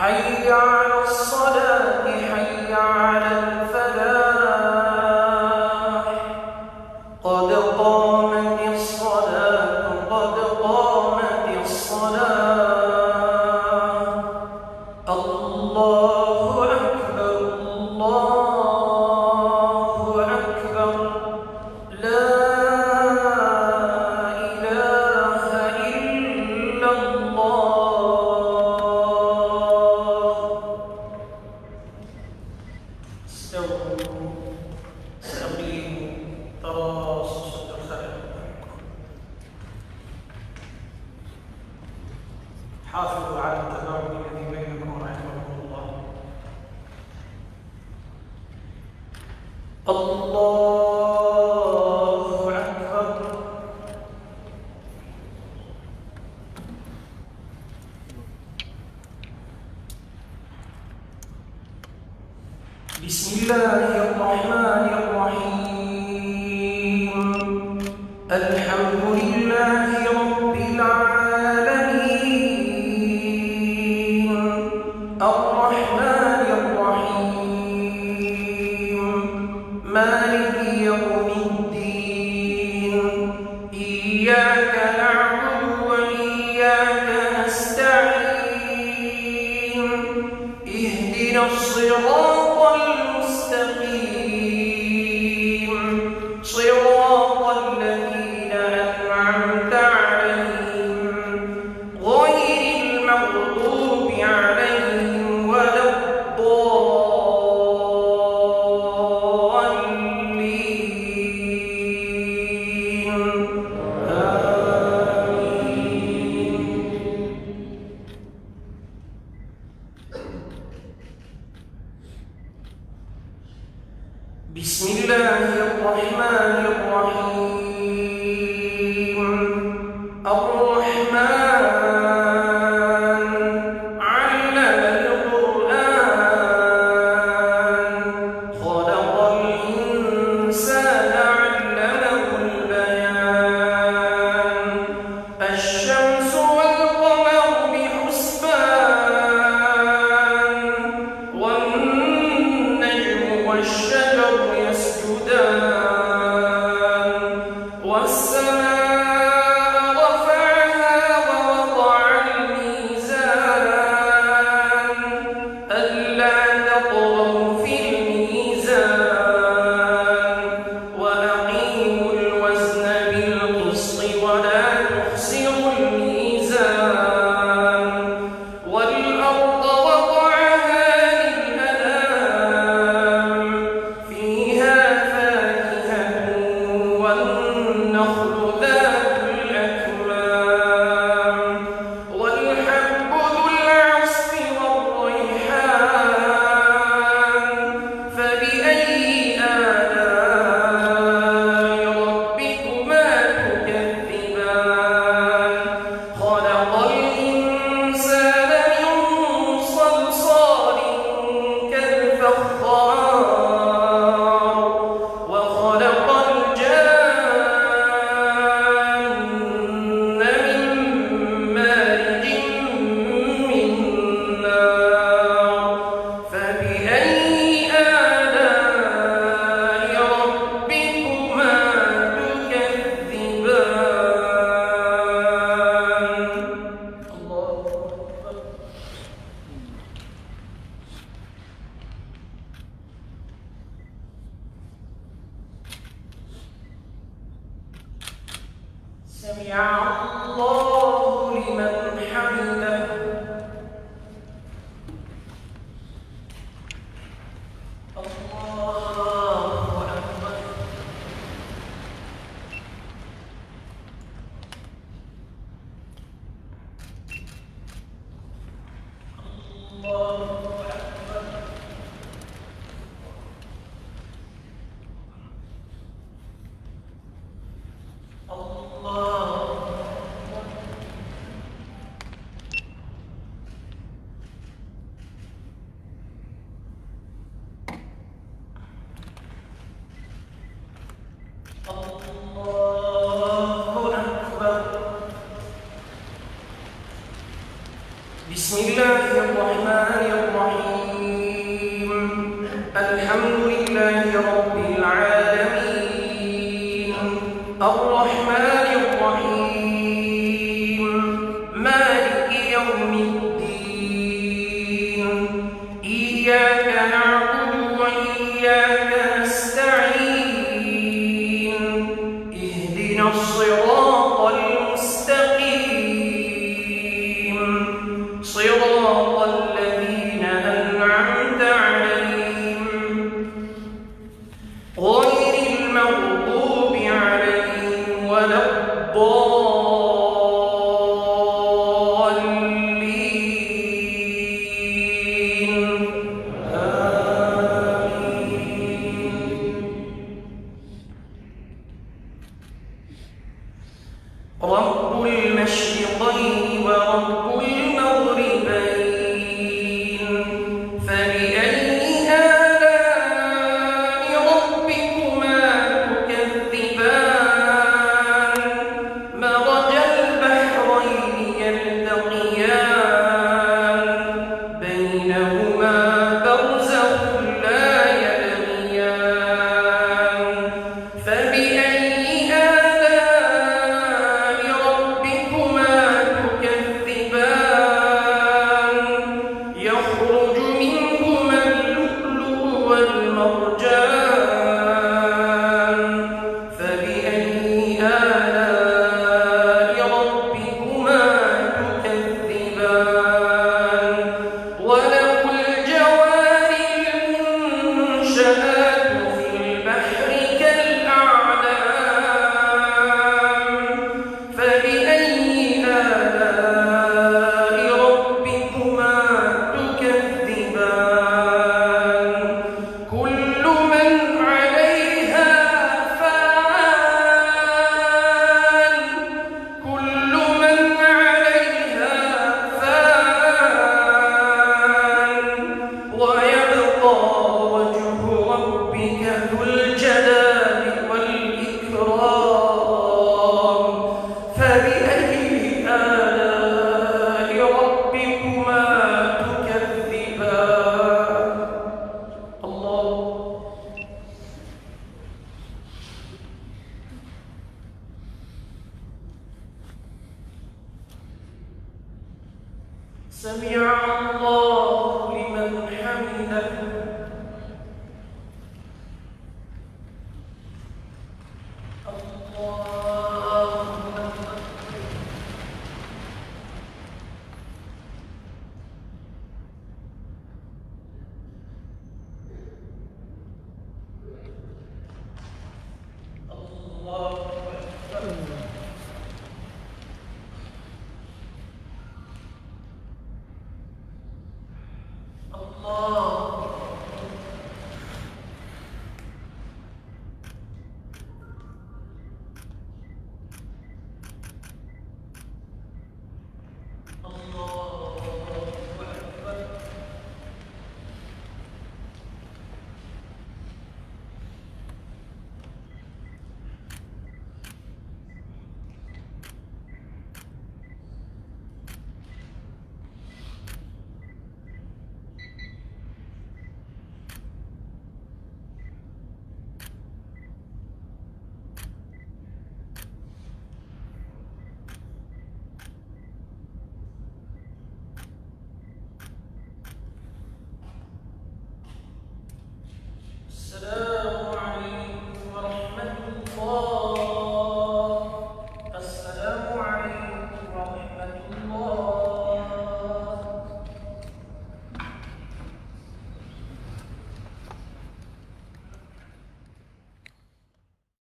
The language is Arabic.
حي على الصلاة حي على الفلاح قد قامت الصلاة قد قامت الصلاة الله أكبر الله أكبر لا إله إلا الله استووا استقيموا تراصوا صد الخلل حافظوا على التباعد الذي بينكم رحمكم الله الله أكبر بسم الله الرحمن الرحيم الحمد لله رب العالمين الرحمن الرحيم مالك يوم الدين إياك نعبد وإياك نستعين اهدنا الصراط المستقيم صراط الذين أنعمت عليهم غير المغضوب عليهم ولا الضالين آمين. بسم الله الرحمن الرحيم الرحمن علم القرآن خلق الإنسان علمه البيان الشمس والقمر بحسبان والنجم والشجر يسجدان والسماء رفعها ووضع الميزان ألا تطغوا في الميزان وأقيموا الوزن بالقسط ولا تخسروا الميزان والأرض وضعها للأنام فيها فاكهة والنخل ذات الأكمام والحب ذو العصف والريحان فبأي آلاء ربكما تكذبان خلق الإنسان من صلصال كالفخار وخلق الجان من مارج من نار فبأي آلاء ربكما تكذبان الله أكبر سمع الله لمن حمده الله أكبر الله أكبر الله بسم الله الرحمن الرحيم. الحمد لله رب العالمين، الرحمن الرحيم، مالك يوم الدين، إياك نعبد وإياك نستعين، اهدنا الصراط المستقيم، صراط الذين أنعمت عليهم غير المغضوب عليهم ولا الضالين. آمين. رب المشرقين ورب المغربين، فبأي آلاء ربكما تكذبان؟ مرج البحرين يلتقيان، بينهما برزخ لا يبغيان، فبأي آلاء ربكما تكذبان؟ يخرج منهما اللؤلؤ والمرجان، فبأي آلاء ربكما تكذبان؟ وله الجوار المنشآت في البحر كالأعلام، فبأي آلاء ربكما تكذبان؟ كل من عليها فان، كل من عليها فان، ويبقى وجه ربك ذو الجلال والإكرام، فبأي آلاء ربكما تكذبان؟ الله. سمع الله لمن حمده. الله أكبر. الله أكبر. الله. الله أكبر. السلام